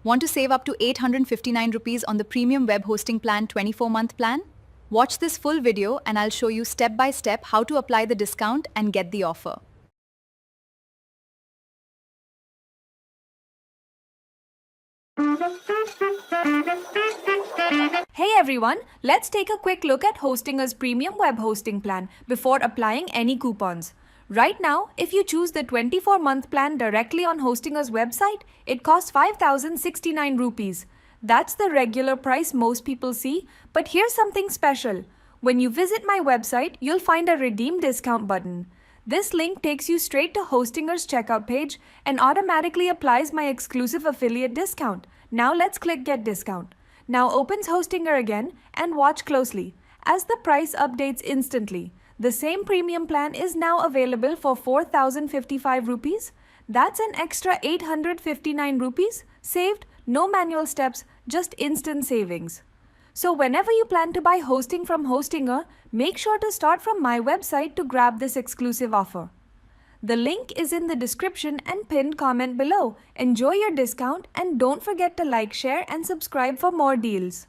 Want to save up to 859 rupees on the premium web hosting plan 24-month plan? Watch this full video and I'll show you step by step how to apply the discount and get the offer. Hey everyone, let's take a quick look at Hostinger's premium web hosting plan before applying any coupons. Right now, if you choose the 24-month plan directly on Hostinger's website, it costs 5,069 rupees. That's the regular price most people see, but here's something special. When you visit my website, you'll find a redeem discount button. This link takes you straight to Hostinger's checkout page and automatically applies my exclusive affiliate discount. Now let's click Get Discount. Now opens Hostinger again and watch closely as the price updates instantly. The same premium plan is now available for 4,055 rupees. That's an extra 859 rupees saved, no manual steps, just instant savings. So whenever you plan to buy hosting from Hostinger, make sure to start from my website to grab this exclusive offer. The link is in the description and pinned comment below. Enjoy your discount and don't forget to like, share and subscribe for more deals.